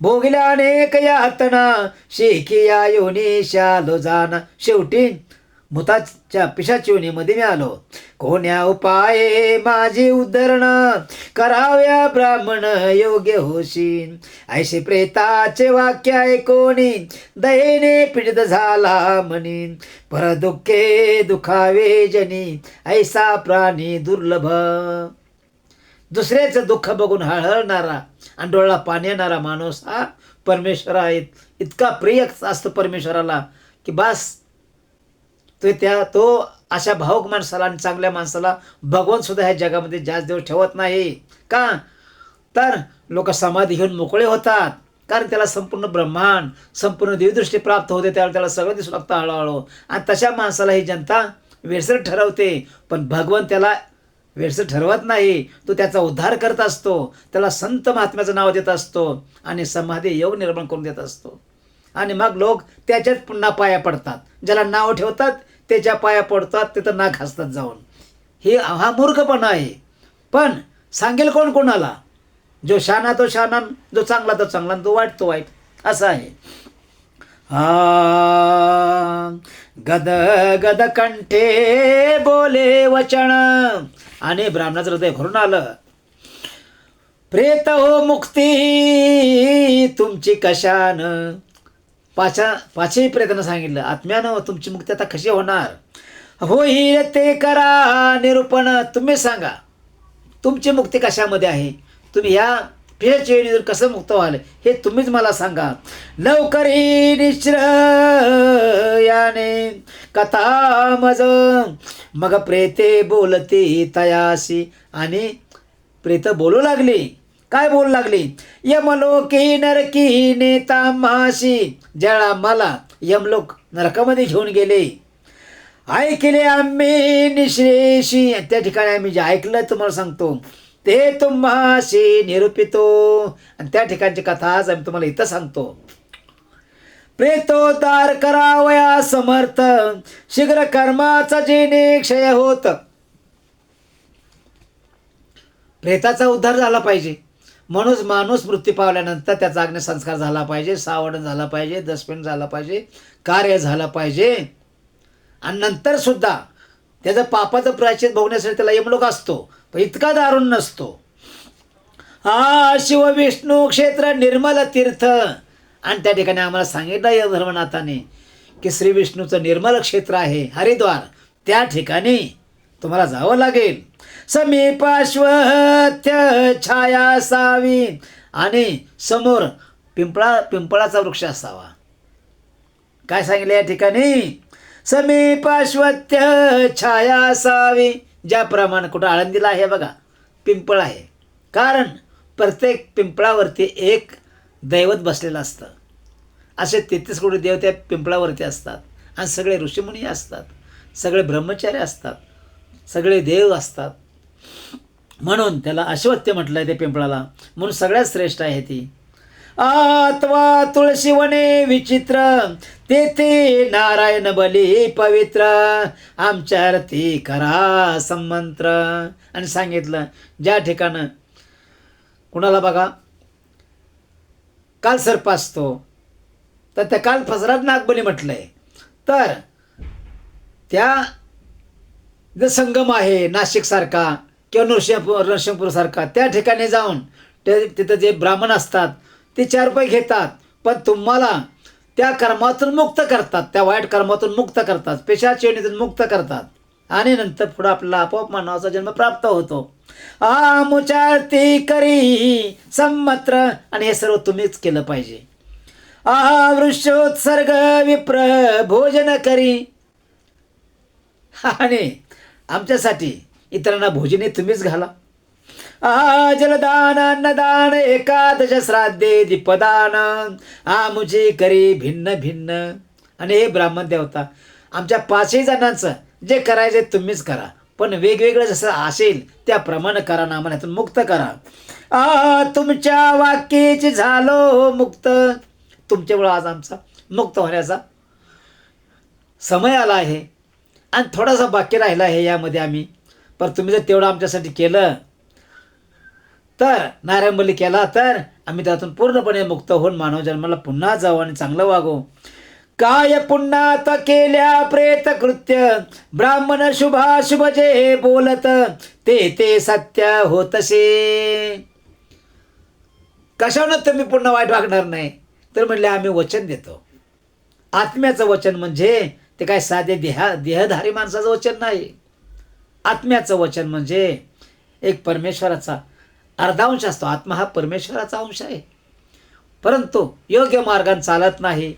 S1: भोगल्या अनेक यातना, शेखिया योनिशालो जाना. शेवटी भूताच्या पिशाच्या योनीमध्ये मी आलो. कोण्या उपाये माझी उद्धरण, कराव्या ब्राह्मण योग्य होशील. ऐशे प्रेताचे वाक्य ऐकोनी दयेने पीडित झाला म्हणी. पर दुःखे दुखावे जनी ऐसा प्राणी दुर्लभ. दुसऱ्याचं दुःख बघून हळहळणारा आणि डोळा पाणी येणारा माणूस हा परमेश्वर आहे. इतका प्रिय असतो परमेश्वराला की बस तो अशा भावुक माणसाला आणि चांगल्या माणसाला भगवान सुद्धा ह्या जगामध्ये जास्त दिवस ठेवत नाही. का तर लोक समाधी घेऊन मोकळे होतात, कारण त्याला संपूर्ण ब्रह्मांड संपूर्ण देवदृष्टी प्राप्त होते. त्याला सगळं दिसू लागतं हळूहळू. आणि तशा माणसाला ही जनता वेडसर ठरवते, पण भगवान त्याला वेडसर ठरवत नाही. तो त्याचा उद्धार करत असतो, त्याला संत महात्म्याचं नाव देत असतो आणि समाधी योग निर्माण करून देत असतो. आणि मग लोक त्याच्यात पुन्हा पाया पडतात. ज्याला नाव ठेवतात त्याच्या पाया पडतात, तिथं नाक हसतात जाऊन. हा मूर्खपणा आहे. पण सांगेल कोण कोणाला? जो शाना तो शाना, जो चांगला तो चांगला, तो वाईट तो वाईट, असं आहे. गद गद कंठे बोले वचन, आणि ब्राह्मणाचं हृदय भरून आलं. प्रेत हो मुक्ती तुमची कशान. पाचही प्रेतानं सांगितलं, आत्म्यानं तुमची मुक्ती आता कशी होणार? होईल ते करा निरूपण. तुम्ही सांगा तुमची मुक्ती कशामध्ये आहे? तुम्ही ह्या पेचेणीवर कसं मुक्त व्हाल हे तुम्हीच मला सांगा. लवकरी निश्चयाने कथा मज. मग प्रेते बोलती तयासी, आणि प्रेत बोलू लागली. काय बोलू लागली? यमलोकी नरकी नेता माशी. ज्याला मला यमलोक नरकामध्ये घेऊन गेले, ऐकले आम्ही निश्रेशी. त्या ठिकाणी आम्ही जे ऐकलं तुम्हाला सांगतो ते तुम्हाशी निरूपितो. आणि त्या ठिकाणची कथा आज आम्ही तुम्हाला इथं सांगतो. प्रेतोद्धार करावया समर्थ, शीघ्र कर्माचा जेणे क्षय होत. प्रेताचा उद्धार झाला पाहिजे म्हणून माणूस मृत्यू पावल्यानंतर त्याचा अग्निसंस्कार झाला पाहिजे, सावरण झाला पाहिजे, दशपिंड झाला पाहिजे, कार्य झालं पाहिजे. आणि नंतर सुद्धा त्याचं पापाचं प्रायश्चित भोगण्यासाठी त्याला यमलोक असतो, पण इतका दारुण नसतो. शिव विष्णू क्षेत्र निर्मल तीर्थ. आणि त्या ठिकाणी आम्हाला सांगितलं या धर्मनाथाने की श्री विष्णूचं निर्मल क्षेत्र आहे हरिद्वार, त्या ठिकाणी तुम्हाला जावं लागेल. समीपाश्वत्य छाया असावी, आणि समोर पिंपळाचा वृक्ष असावा. काय सांगितलं या ठिकाणी? समीपाश्वत्य छाया असावी. ज्याप्रमाणे कुठं आळंदीला आहे बघा पिंपळ आहे, कारण प्रत्येक पिंपळावरती एक दैवत बसलेलं असतं. असे 33 कोटी देव त्या पिंपळावरती असतात, आणि सगळे ऋषीमुनी असतात, सगळे ब्रह्मचारी असतात, सगळे देव असतात. म्हणून त्याला अश्वत्य म्हटलं आहे ते पिंपळाला, म्हणून सगळ्यात श्रेष्ठ आहे ती. आत्वा तुळशी वने विचित्र, तेथे नारायण बली पवित्र. आमच्या रती करा संमंत्र. आणि सांगितलं ज्या ठिकाणं कुणाला बघा काल सर्प असतो, तर त्या काल फसरात नागबली म्हटलंय. तर त्या जो संगम आहे नाशिकसारखा किंवा नरसिंहपूरसारखा, त्या ठिकाणी जाऊन तिथं जे ब्राह्मण असतात ते 4 रुपये घेतात, पण तुम्हाला त्या कर्मातून मुक्त करतात, त्या वाईट कर्मातून मुक्त करतात, पेशाच्या योनीतून मुक्त करतात, आणि नंतर पुढं आपल्याला आपोआप मानवाचा जन्म प्राप्त होतो. मुचारती करी संमत्र. आणि हे सर्व तुम्हीच केलं पाहिजे. वृक्षोत्सर्ग विप्र भोजन करी. आणि आमच्यासाठी इतरांना भोजने तुम्हीच घाला. जलदान अन्नदान एकादश श्राद्धे दीपदान. मुझे करी भिन्न भिन्न. आणि हे ब्राह्मण देवता, आमच्या 5ही जणांचं जे करायचे तुम्हीच करा, पण वेगवेगळं जसं असेल त्याप्रमाणे करा, नामाने मुक्त करा. तुमच्या वाक्याची झालो मुक्त. तुमच्यामुळं आज आमचा मुक्त होण्याचा समय आला आहे, आणि थोडासा बाकी राहिला आहे यामध्ये आम्ही. पण तुम्ही जर तेवढं आमच्यासाठी केलं, तर नारायण बली केला, तर आम्ही त्यातून पूर्णपणे मुक्त होऊन मानव जन्माला पुन्हा जाऊ आणि चांगलं वागू. काय पुन्हात केल्या प्रेत कृत्य, ब्राह्मण शुभाशुभ जे बोलत, ते सत्य होतसे. कशानं तुम्ही पुन्हा वाईट वागणार नाही? तर म्हणले आम्ही वचन देतो. आत्म्याचं वचन म्हणजे ते काय साधे देहधारी माणसाचं वचन नाही. आत्म्याचं वचन म्हणजे एक परमेश्वराचा अर्धांश असतो. आत्मा हा परमेश्वराचा अंश आहे, परंतु योग्य मार्गाने चालत नाही,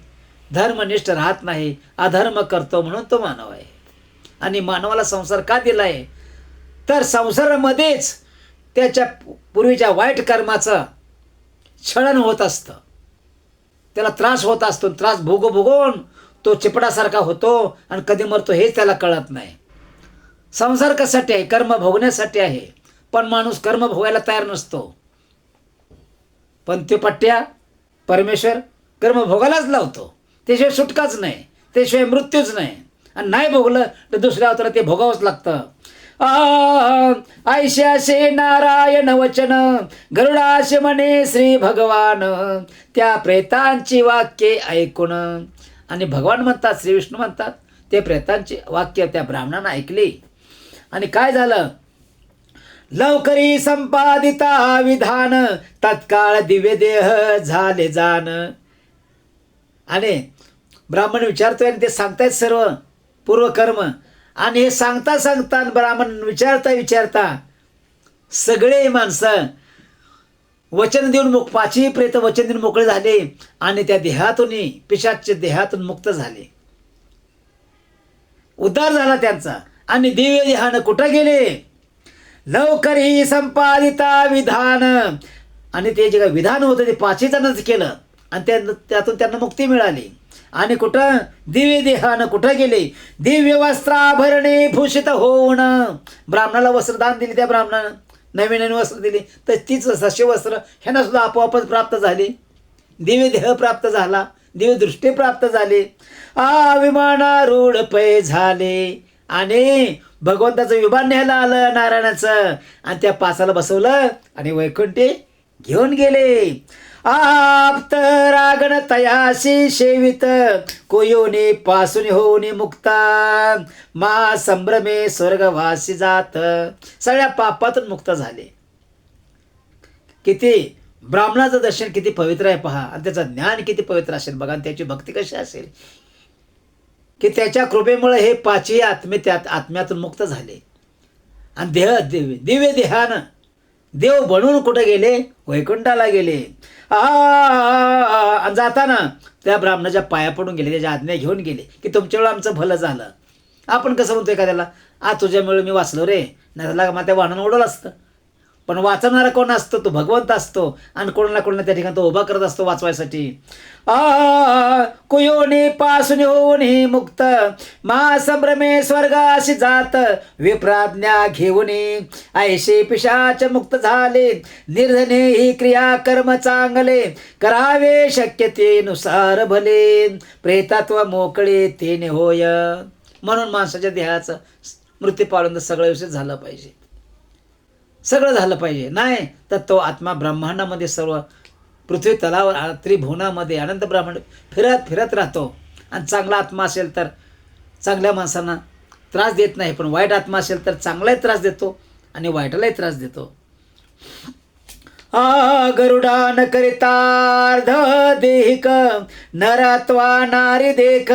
S1: धर्मनिष्ठ राहत नाही, अधर्म करतो, म्हणून तो मानव आहे. आणि मानवाला संसार का दिला आहे? तर संसारामध्येच त्याच्या पूर्वीच्या वाईट कर्माचं छळन होत असतं, त्याला त्रास होत असतो. त्रास भोगून तो चिपडासारखा होतो आणि कधी मरतो हेच त्याला कळत नाही. संसार कशासाठी आहे? कर्म भोगण्यासाठी आहे, पण माणूस कर्म भोगायला तयार नसतो. पण ते पट्ट्या परमेश्वर कर्म भोगायलाच लावतो, त्याशिवाय सुटकाच नाही, त्याशिवाय मृत्यूच नाही. आणि नाही भोगलं तर दुसऱ्या अवतारात ते भोगावंच लागतं. ऐशासे नारायण वचन गरुडासे म्हणे श्री भगवान, त्या प्रेतांची वाक्ये ऐकून. आणि भगवान म्हणतात, श्री विष्णू म्हणतात, ते प्रेतांची वाक्य त्या ब्राह्मणानं ऐकली. आणि काय झालं, लवकरी संपादिता विधान तत्काळ दिव्य देह झाले जाण. आणि ब्राह्मण विचारतोय आणि ते सांगतायत सर्व पूर्वकर्म. आणि हे सांगता सांगता ब्राह्मण विचारता विचारता सगळे माणसं वचन देऊन पाचही प्रेत वचन देऊन मोकळे झाले आणि त्या देहातून, पिशाच्य देहातून मुक्त झाले, उद्धार झाला त्यांचा. आणि दिव्य देहानं कुठं गेले, लवकर ही संपादिता विधान. आणि ते जे काही विधान होतं ते पाचही जणांचं केलं आणि त्यातून त्यांना मुक्ती मिळाली. आणि कुठं, दिव्य देहानं कुठं गेले, दिव्य वस्त्राभरणे भूषित होऊन. ब्राह्मणाला वस्त्रदान दिले, त्या ब्राह्मणानं नवीन नवीन वस्त्र दिली, तर तीच सशे वस्त्र ह्यांना सुद्धा आपोआपच प्राप्त झाली. दिव्य देह प्राप्त झाला, दिव्य दृष्टी प्राप्त झाली. विमानारूढ पै झाले. आणि भगवंताचं विमान न्यायला आलं नारायणाचं आणि त्या पासाला बसवलं आणि वैकुंठी घेऊन गेले. आप्त रागण तयाशी सेवित कोयोनी पासून होऊनी मुक्ता, मा संभ्रमे स्वर्गवासी जात. सगळ्या पापातून मुक्त झाले. किती ब्राह्मणाचं दर्शन किती पवित्र आहे पहा, आणि त्याचं ज्ञान किती पवित्र असेल बघा, आणि त्याची भक्ती कशी असेल की त्याच्या कृपेमुळे हे पाचही आत्मे त्यात आत्म्यातून मुक्त झाले. आणि दिव्य देहानं देव बनवून कुठे गेले, वैकुंठाला गेले. आणि जाताना त्या ब्राह्मणाच्या पाया पडून गेले, त्याच्या आज्ञा घेऊन गेले की तुमच्यामुळे आमचं भलं झालं. आपण कसं म्हणतो एखाद्याला, तुझ्यामुळे मी वाचलो रे, नाही त्याला मग त्या वाहनानं उडवलं असतं. पण वाचवणारा कोण असतो, तो भगवंत असतो. आणि कोणाला कोणाला त्या ठिकाणी तो उभा करत असतो वाचवायसाठी. कुयोनी पासून होऊनी मुक्त, महासंभ्रमे स्वर्गाशी जात. विप्राज्ञा घेऊनी ऐशे पिशाच मुक्त झाले. निर्धने ही क्रिया कर्म चांगले, करावे शक्यतेनुसार भले. प्रेतत्व मोकळे तेने होय. म्हणून माणसाच्या देहाचं मृत्यू पाळून सगळं व्यवस्थित झालं पाहिजे, सगळं झालं पाहिजे. नाही तर तो आत्मा ब्रह्मांडामध्ये, सर्व पृथ्वी तलावर, त्रिभुवनामध्ये अनंत ब्रह्मांड फिरत फिरत राहतो. आणि चांगला आत्मा असेल तर चांगल्या माणसांना त्रास देत नाही, पण वाईट आत्मा असेल तर चांगलाही त्रास देतो आणि वाईटालाही त्रास देतो. गरुडान करितार्ध देहिक, नरत्वा नारी देख.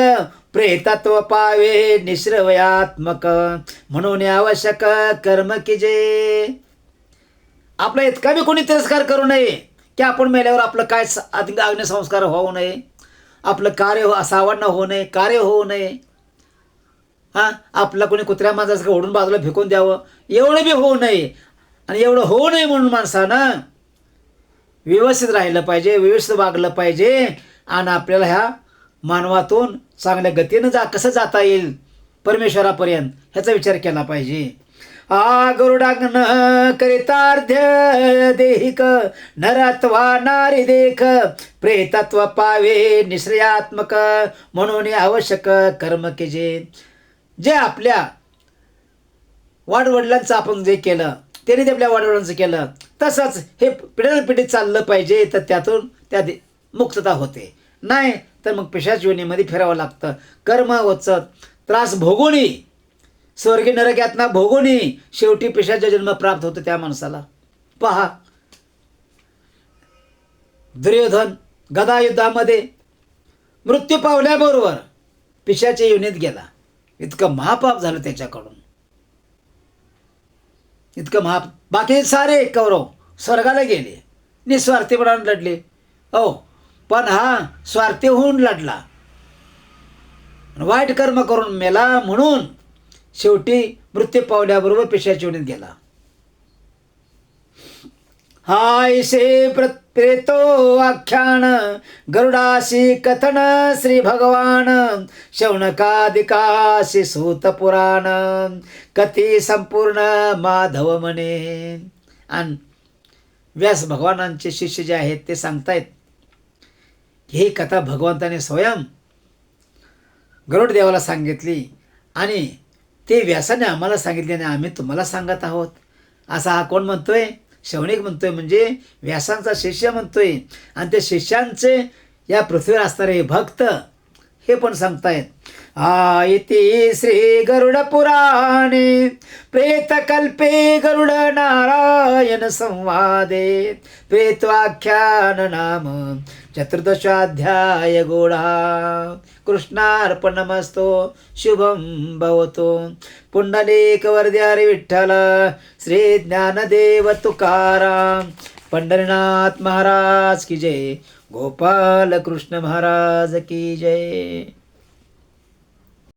S1: प्रेतत्व पावे निश्रवयात्मक, म्हणून आवश्यक कर्म कीजे. आपला इतका बी कोणी तिरस्कार करू नये की आपण मेल्यावर आपलं काय अग्निसंस्कार होऊ नये, आपलं कार्य सावडणं होऊ नये, कार्य होऊ नये. आपला कोणी कुत्र्या माणसाचं ओढून बाजूला फेकून द्यावं, एवढं बी होऊ नये. आणि एवढं होऊ नये म्हणून माणसानं व्यवस्थित राहिलं पाहिजे, व्यवस्थित वागलं पाहिजे. आणि आपल्याला ह्या मानवातून चांगल्या गतीनं कसं जाता येईल परमेश्वरापर्यंत ह्याचा विचार केला पाहिजे. गरुडांगन करितार्ध देहिक, नरत्वा नारी देख. प्रेतत्व पावे निश्रयात्मक, म्हणून आवश्यक कर्म केजे. जे आपल्या वाडवडिलांचं आपण जे केलं, त्यांनी ते आपल्या वाडवडिलांचं केलं, तसंच हे पिढ्यानपिढीत चाललं पाहिजे. तर त्यातून त्या मुक्तता होते. नाही तर मग पिशाच योनीमध्ये फिरावं लागतं. कर्म होतं, त्रास भोगूनी, स्वर्गीय नरक यातना भोगूनी शेवटी पिशाचा जन्म प्राप्त होतो त्या माणसाला. पहा, दुर्योधन गदा युद्धामध्ये मृत्यू पावल्याबरोबर पिशाच्या योनीत गेला. इतकं महापाप झालं त्याच्याकडून, इतकं बाकी सारे कौरव स्वर्गाला गेले, निस्वार्थीपणाने लढले. पण हा स्वार्थी होऊन लढला, वाईट कर्म करून मेला, म्हणून शेवटी मृत्यू पावल्याबरोबर पिशाच्या योनीत गेला. हायसे प्रेतो आख्यान गरुडासी कथन श्री भगवान, शौनकादिकाशी सूत पुराण, कथी संपूर्ण माधव म्हणे. आणि व्यास भगवानांचे शिष्य जे आहेत ते सांगतायत ही कथा भगवंताने स्वयं गरुड देवाला सांगितली आणि ते व्यासाने आम्हाला सांगितले आणि आम्ही तुम्हाला सांगत आहोत. असा हा कोण म्हणतोय? शौनिक म्हणतोय, म्हणजे व्यासांचा शिष्य म्हणतोय. आणि ते शिष्यांचे या पृथ्वीवर असणारे हे भक्त हे पण सांगतायत. इति श्री गरुड पुराणे प्रेतकल्पे गरुड नारायण संवादे प्रेतवाख्यान नाम चतुर्दशाध्याय गोडा. कृष्णार्पणमस्तो शुभम भवतो. पुंडलिक वरद्यारी विठ्ठल श्री ज्ञानदेव तुकाराम. पंढरीनाथ महाराज की जय. गोपाल कृष्ण महाराज की जय.